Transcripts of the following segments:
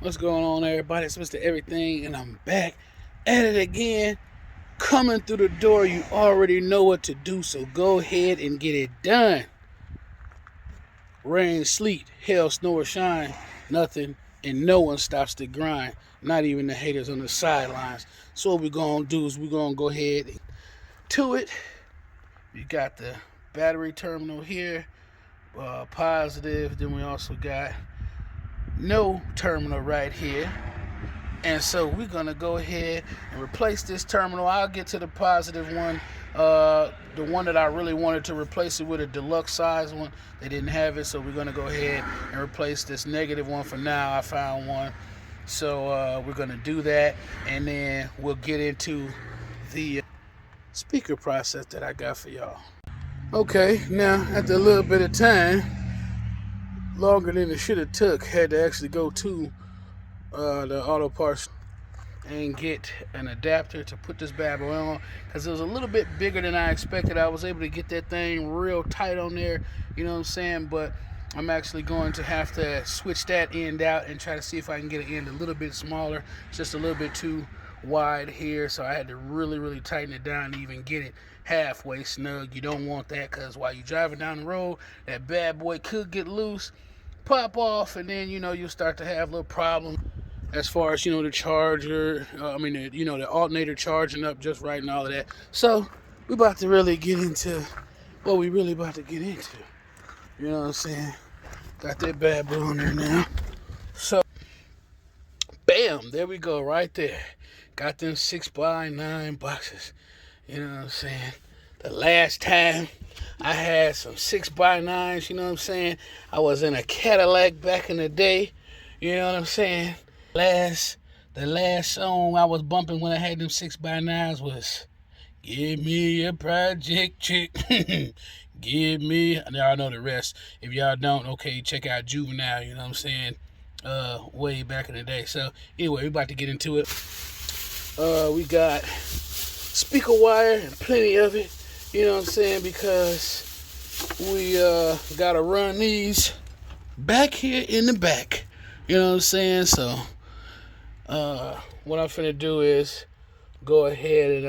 What's going on, everybody? It's Mr. Everything, and I'm back at it again. Coming through the door, you already know what to do, so go ahead and get it done. Rain, sleet, hail, snow, or shine, nothing and no one stops the grind, not even the haters on the sidelines. So what we're going to do is we're going to go ahead and to it. We got the battery terminal here, positive. Then we also got no terminal right here. And so we're going to go ahead and replace this terminal. I'll get to the positive one. The one that I really wanted to replace it with, a deluxe size one. They didn't have it, so we're going to go ahead and replace this negative one for now. I found one. So we're going to do that, and then we'll get into the speaker process that I got for y'all. Okay, now after a little bit of time, longer than it should have took, had to actually go to the auto parts and get an adapter to put this bad boy on, because it was a little bit bigger than I expected. I was able to get that thing real tight on there, you know what I'm saying, but I'm actually going to have to switch that end out and try to see if I can get an end a little bit smaller. It's just a little bit too wide here, so I had to really tighten it down to even get it halfway snug. You don't want that, because while you're driving down the road, that bad boy could get loose, pop off, and then you'll start to have little problems as far as the charger, the alternator charging up just right and all of that. So we're about to really get into what we really about to get into. You know what I'm saying? Got that bad boy on there now. So bam, there we go, right there. Got them 6x9 boxes. You know what I'm saying? The last time I had some 6x9s, you know what I'm saying? I was in a Cadillac back in the day. You know what I'm saying? The last song I was bumping when I had them 6x9s was "Give Me a Project Chick." Give me. Y'all know the rest. If y'all don't, okay, check out Juvenile. You know what I'm saying? Way back in the day. So anyway, we about to get into it. We got speaker wire and plenty of it. You know what I'm saying? Because we gotta run these back here in the back. You know what I'm saying? So what I'm finna do is go ahead and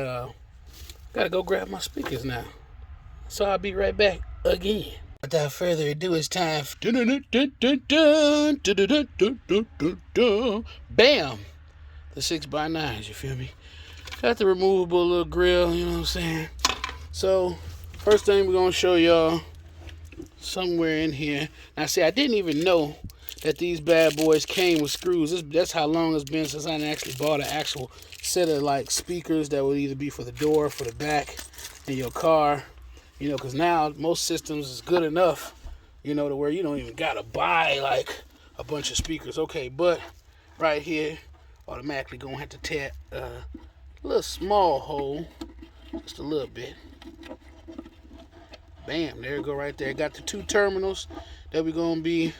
gotta go grab my speakers now. So I'll be right back again. Without further ado, it's time for bam! The 6x9s, you feel me? Got the removable little grill, you know what I'm saying? So first thing we're gonna show y'all somewhere in here. Now see, I didn't even know that these bad boys came with screws. That's how long it's been since I actually bought an actual set of like speakers that would either be for the door, for the back in your car. Because now most systems is good enough, to where you don't even gotta buy like a bunch of speakers. Okay, but right here, automatically gonna have to tear a little small hole, just a little bit. Bam, there you go right there. Got the two terminals that we're gonna be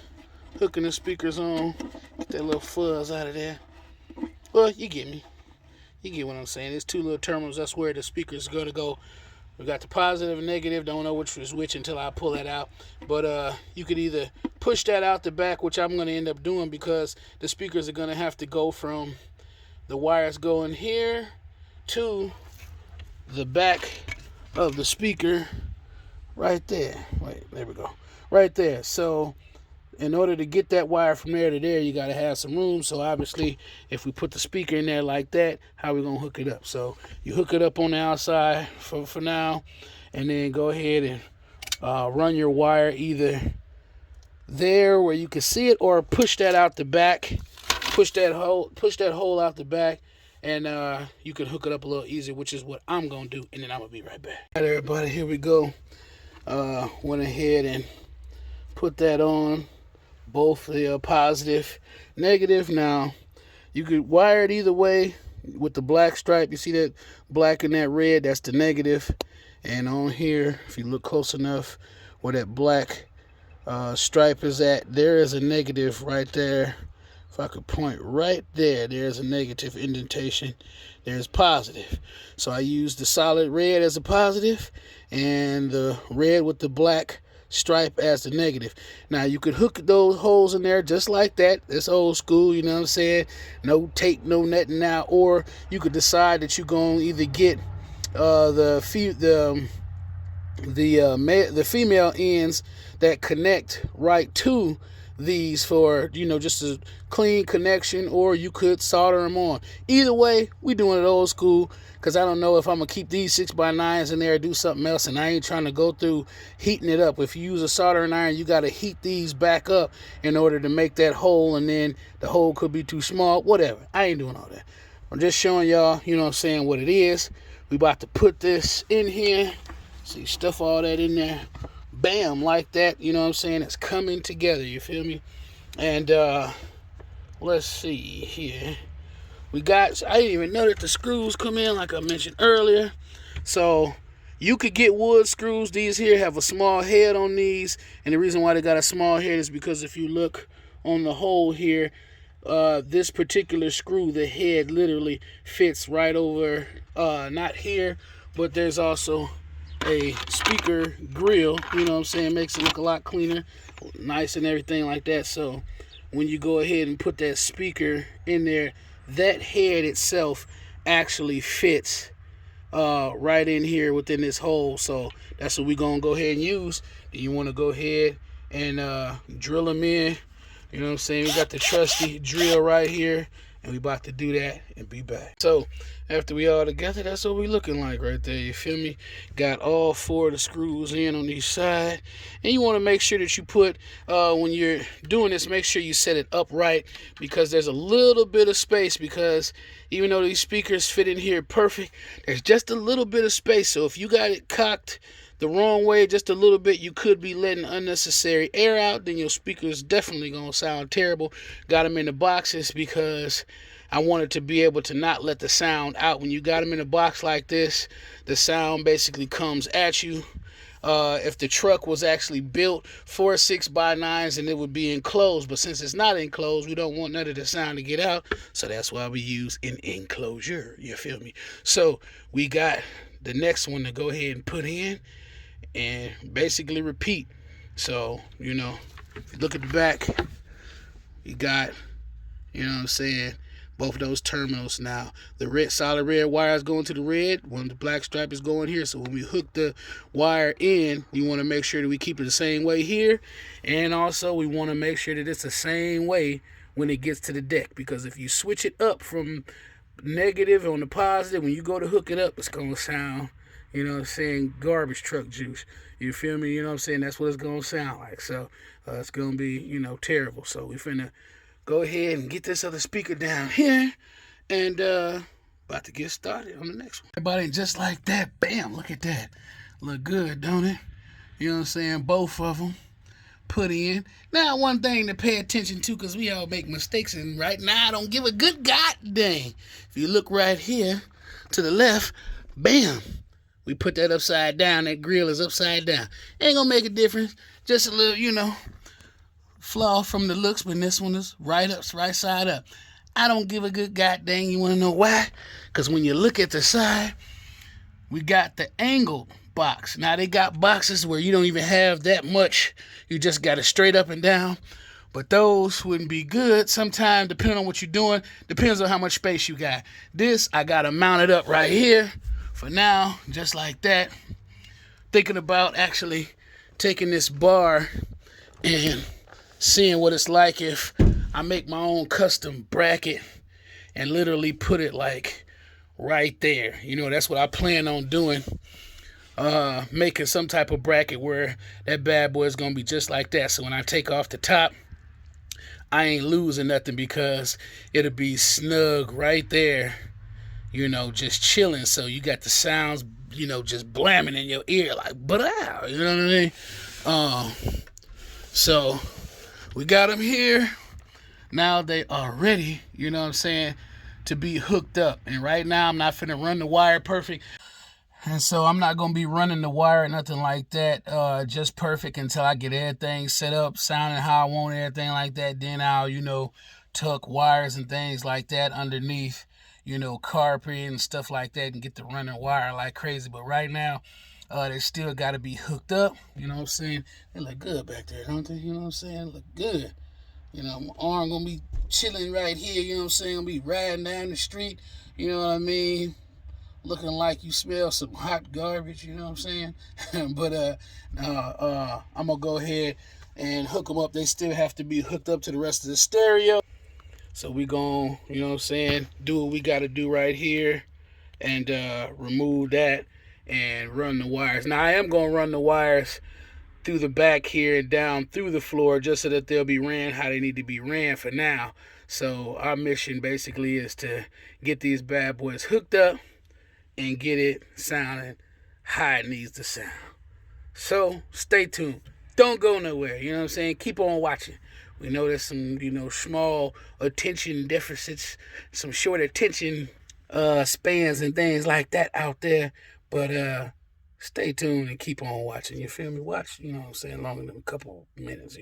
hooking the speakers on. Get that little fuzz out of there. Well, you get me. You get what I'm saying. There's two little terminals. That's where the speakers are gonna go. We got the positive and negative. Don't know which is which until I pull that out. But you could either push that out the back, which I'm going to end up doing because the speakers are going to have to go from the wires going here to the back of the speaker right there. Wait, there we go. Right there. So in order to get that wire from there to there, you got to have some room. So obviously, if we put the speaker in there like that, how are we going to hook it up? So you hook it up on the outside for now, and then go ahead and run your wire either there where you can see it, or push that out the back, push that hole out the back, and you can hook it up a little easier, which is what I'm going to do, and then I'm going to be right back. All right, everybody, here we go. Went ahead and put that on. Both the positive, negative. Now, you could wire it either way with the black stripe. You see that black and that red? That's the negative. And on here, if you look close enough where that black stripe is at, there is a negative right there. If I could point right there, there's a negative indentation. There's positive. So I use the solid red as a positive, and the red with the black stripe as the negative. Now you could hook those holes in there just like that. It's old school, you know what I'm saying? No tape, no nothing now. Or you could decide that you're going to either get the female ends that connect right to these for, you know, just a clean connection, or you could solder them on. Either way, we doing it old school, because I don't know if I'm gonna keep these 6x9s in there or do something else, and I ain't trying to go through heating it up. If you use a soldering iron, you got to heat these back up in order to make that hole, and then the hole could be too small, whatever. I ain't doing all that. I'm just showing y'all, you know what I'm saying, what it is. We about to put this in here. See, stuff all that in there. Bam, like that, you know what I'm saying? It's coming together, you feel me? And let's see here. I didn't even know that the screws come in, like I mentioned earlier. So you could get wood screws. These here have a small head on these, and the reason why they got a small head is because if you look on the hole here, this particular screw, the head literally fits right over, not here, but there's also a speaker grill, you know what I'm saying, makes it look a lot cleaner, nice and everything like that. So when you go ahead and put that speaker in there, that head itself actually fits right in here within this hole. So that's what we're gonna go ahead and use. And you want to go ahead and drill them in, you know what I'm saying. We got the trusty drill right here, and we about to do that and be back. So after we all together, that's what we looking like right there, you feel me? Got all 4 of the screws in on each side. And you want to make sure that you put, when you're doing this, make sure you set it upright, because there's a little bit of space, because even though these speakers fit in here perfect, there's just a little bit of space. So if you got it cocked the wrong way just a little bit, you could be letting unnecessary air out. Then your speaker is definitely going to sound terrible. Got them in the boxes because I wanted to be able to not let the sound out. When you got them in a box like this, the sound basically comes at you. If the truck was actually built for 6x9s, and it would be enclosed, but since it's not enclosed, we don't want none of the sound to get out, so that's why we use an enclosure, you feel me? So we got the next one to go ahead and put in and basically repeat. So, you know, if you look at the back, you got, you know what I'm saying, both of those terminals. Now the red, solid red wire is going to the red, one the black stripe is going here. So when we hook the wire in, you want to make sure that we keep it the same way here, and also we want to make sure that it's the same way when it gets to the deck, because if you switch it up from negative on the positive, when you go to hook it up, it's gonna sound, you know what I'm saying, garbage truck juice, you feel me? You know what I'm saying? That's what it's gonna sound like. So it's gonna be, you know, terrible. So we finna go ahead and get this other speaker down here, and about to get started on the next one. Everybody, just like that, bam, look at that. Look good, don't it? You know what I'm saying? Both of them put in. Now, one thing to pay attention to, because we all make mistakes, and right now I don't give a good goddamn. If you look right here to the left, bam, we put that upside down. That grill is upside down. Ain't gonna make a difference. Just a little, you know, flaw from the looks, but this one is right side up. I don't give a good goddamn. You want to know why? Because when you look at the side, we got the angled box. Now they got boxes where you don't even have that much. You just got it straight up and down. But those wouldn't be good. Sometimes, depending on what you're doing, depends on how much space you got. This, I got to mount it up right here for now, just like that. Thinking about actually taking this bar and seeing what it's like if I make my own custom bracket and literally put it like right there. You know, that's what I plan on doing. Making some type of bracket where that bad boy is gonna be just like that. So when I take off the top, I ain't losing nothing, because it'll be snug right there, you know, just chilling. So you got the sounds, you know, just blamming in your ear like, but you know what I mean? So we got them here. Now they are ready, you know what I'm saying, to be hooked up. And right now I'm not finna run the wire perfect. And so I'm not going to be running the wire or nothing like that, just perfect, until I get everything set up, sounding how I want, everything like that. Then I'll, you know, tuck wires and things like that underneath, you know, carpet and stuff like that, and get the running wire like crazy. But right now, They still got to be hooked up. You know what I'm saying? They look good back there, don't they? You know what I'm saying? Look good. You know, my arm gonna be chilling right here. You know what I'm saying? Gonna be riding down the street. You know what I mean? Looking like you smell some hot garbage. You know what I'm saying? But I'm gonna go ahead and hook them up. They still have to be hooked up to the rest of the stereo. So we gon', you know what I'm saying, do what we gotta do right here and remove that and run the wires. Now I am gonna run the wires through the back here and down through the floor just so that they'll be ran how they need to be ran for now. So our mission basically is to get these bad boys hooked up and get it sounding how it needs to sound. So stay tuned. Don't go nowhere. You know what I'm saying? Keep on watching. We know there's some, small attention deficits, some short attention spans and things like that out there. But stay tuned and keep on watching. You feel me? Watch, you know what I'm saying, longer than a couple minutes,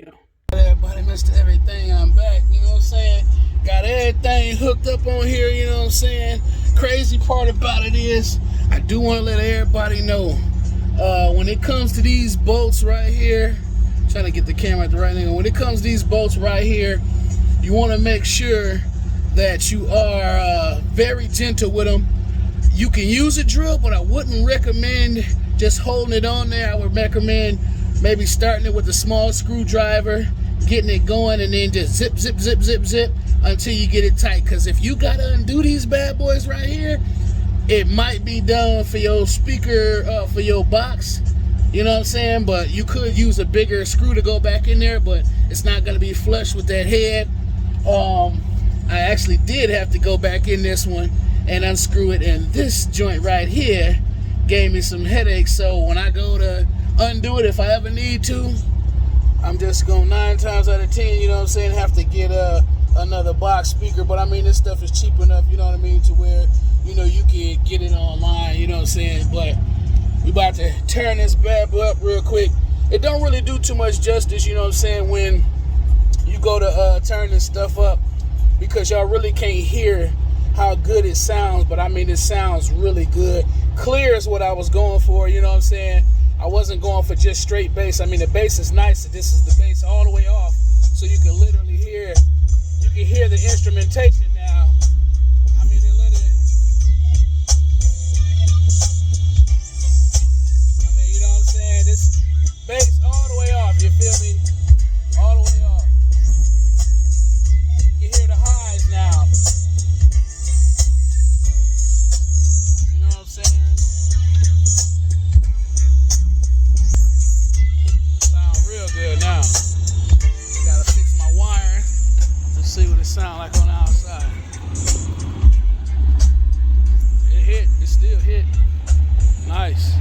Everybody, Mr. Everything, I'm back, you know what I'm saying? Got everything hooked up on here, you know what I'm saying? Crazy part about it is, I do want to let everybody know, when it comes to these bolts right here, trying to get the camera at the right angle, when it comes to these bolts right here, you want to make sure that you are very gentle with them. You can use a drill, but I wouldn't recommend just holding it on there. I would recommend maybe starting it with a small screwdriver, getting it going, and then just zip, zip, zip, zip, zip until you get it tight. Because if you got to undo these bad boys right here, it might be done for your speaker, for your box. You know what I'm saying? But you could use a bigger screw to go back in there, but it's not going to be flush with that head. I actually did have to go back in this one and unscrew it, and this joint right here gave me some headaches. So when I go to undo it, if I ever need to, I'm just gonna 9 times out of 10, you know what I'm saying, have to get another box speaker. But I mean, this stuff is cheap enough, you know what I mean, to where, you can get it online, you know what I'm saying. But we about to turn this bad boy up real quick. It don't really do too much justice, you know what I'm saying, when you go to turn this stuff up, because y'all really can't hear how good it sounds. But I mean, it sounds really good. Clear is what I was going for, you know what I'm saying. I wasn't going for just straight bass. I mean, the bass is nice. This is the bass all the way off, so you can literally hear, the instrumentation now. I mean, it literally, you know what I'm saying, this bass all the way off, you feel me, all the way off. You can hear the highs now. You know what I'm saying? Real good now. Gotta fix my wiring to see what it sounds like on the outside. It still hit. Nice.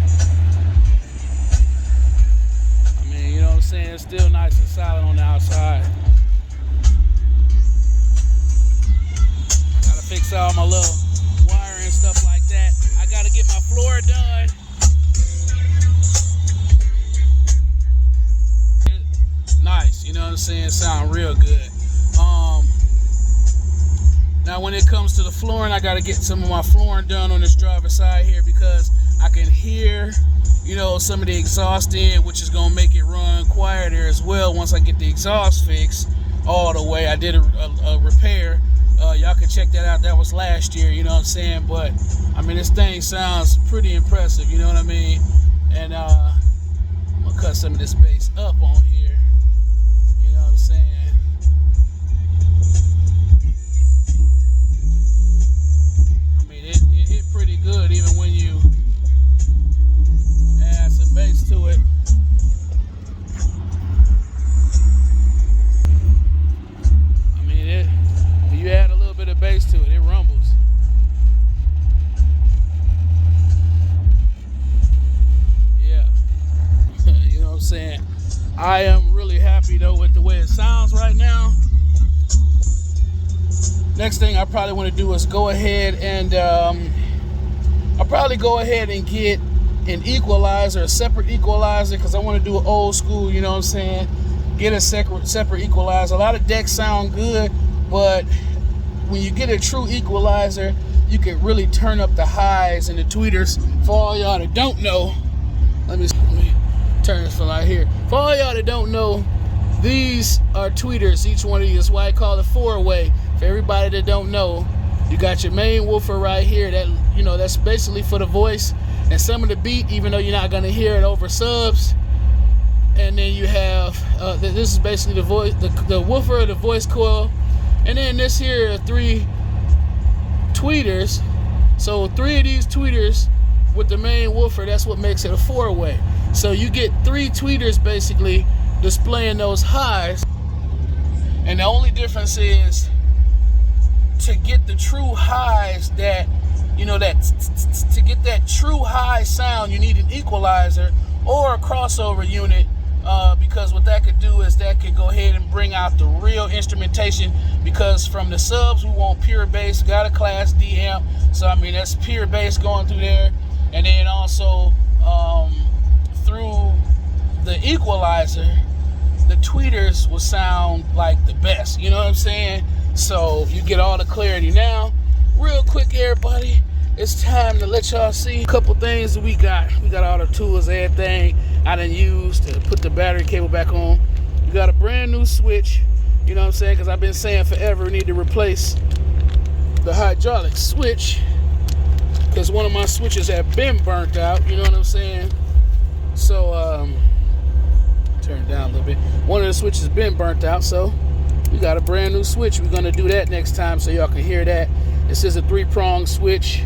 I mean, you know what I'm saying? It's still nice and solid on the outside. Gotta fix all my little wiring and stuff like that. I gotta get my floor done. Nice, you know what I'm saying? Sound real good. Now when it comes to the flooring, I gotta get some of my flooring done on this driver's side here, because I can hear, some of the exhaust in, which is gonna make it run quieter as well once I get the exhaust fixed all the way. I did a repair. Y'all can check that out. That was last year, you know what I'm saying? But I mean, this thing sounds pretty impressive, you know what I mean? And I'm gonna cut some of this bass up on here. You know what I'm saying? I mean, it hit pretty good even when you add some bass to it. I mean, when you add a little bit of bass to it, it rumbles. Yeah. You know what I'm saying? I am really happy though with the way it sounds right now. Next thing I probably want to do is go ahead and I'll probably go ahead and get an equalizer, a separate equalizer, because I want to do it old school, you know what I'm saying? Get a separate equalizer. A lot of decks sound good, but when you get a true equalizer, you can really turn up the highs and the tweeters. For all y'all that don't know, Let me turn this from right here. For all y'all that don't know, these are tweeters. Each one of these is why I call it four-way. For everybody that don't know, you got your main woofer right here. That, you know, that's basically for the voice and some of the beat, even though you're not gonna hear it over subs. And then you have this is basically the voice, the woofer, the voice coil, and then this here are 3 tweeters. So 3 of these tweeters with the main woofer, that's what makes it a four-way. So you get 3 tweeters basically displaying those highs, and the only difference is to get the true highs that, you know, that to get that true high sound, you need an equalizer or a crossover unit, because what that could do is that could go ahead and bring out the real instrumentation, because from the subs we want pure bass, got a class D amp, so I mean that's pure bass going through there, and then also through the equalizer the tweeters will sound like the best, you know what I'm saying? So you get all the clarity. Now real quick everybody, it's time to let y'all see a couple things that we got. We got all the tools, everything I done used to put the battery cable back on. We got a brand new switch, you know what I'm saying, because I've been saying forever we need to replace the hydraulic switch, because one of my switches have been burnt out, you know what I'm saying? So turn it down a little bit. One of the switches has been burnt out, so we got a brand new switch. We're gonna do that next time so y'all can hear that. This is a 3-prong switch.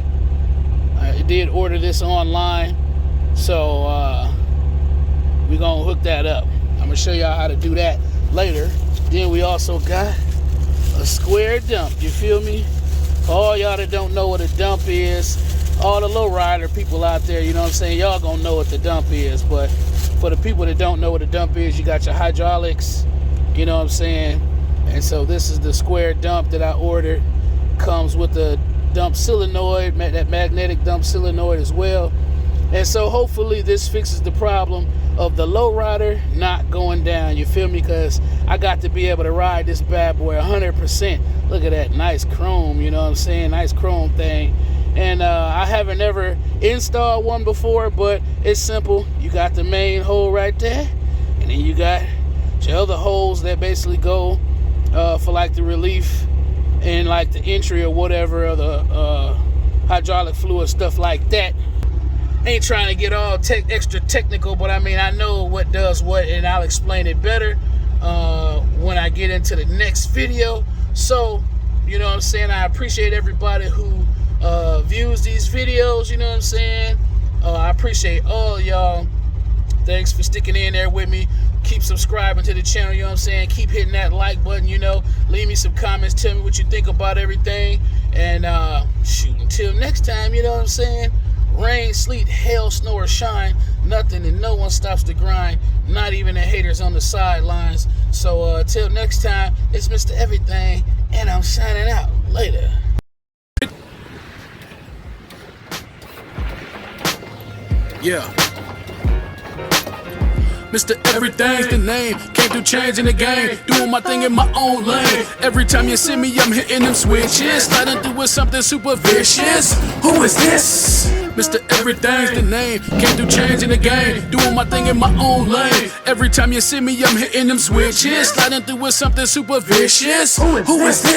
I did order this online, so we're gonna hook that up. I'm gonna show y'all how to do that later. Then we also got a square dump, you feel me? For all y'all that don't know what a dump is, all the lowrider people out there, you know what I'm saying, y'all gonna know what the dump is, but for the people that don't know what a dump is, you got your hydraulics, you know what I'm saying? And so this is the square dump that I ordered. Comes with the dump solenoid, that magnetic dump solenoid as well. And so hopefully this fixes the problem of the lowrider not going down, you feel me? Because I got to be able to ride this bad boy 100%. Look at that nice chrome, you know what I'm saying? Nice chrome thing. And I haven't ever installed one before, but it's simple. You got the main hole right there, and then you got your other holes that basically go for like the relief and like the entry or whatever, or the hydraulic fluid, stuff like that. Ain't trying to get all extra technical, but I mean, I know what does what, and I'll explain it better when I get into the next video. So, you know what I'm saying, I appreciate everybody who views these videos, you know what I'm saying. I appreciate all y'all. Thanks for sticking in there with me. Keep subscribing to the channel, you know what I'm saying. Keep hitting that like button, you know. Leave me some comments, tell me what you think about everything. And shoot, until next time, you know what I'm saying. Rain, sleet, hail, snow, or shine, nothing and no one stops the grind, not even the haters on the sidelines. So till next time, it's Mr. Everything, and I'm signing out. Later. Yeah. Mr. Everything's the name. Came through changing the game, doing my thing in my own lane. Every time you see me, I'm hitting them switches, sliding through with something super vicious. Who is this? Mr. Everything's the name. Came through changing the game, doing my thing in my own lane. Every time you see me, I'm hitting them switches, sliding through with something super vicious. Who is this?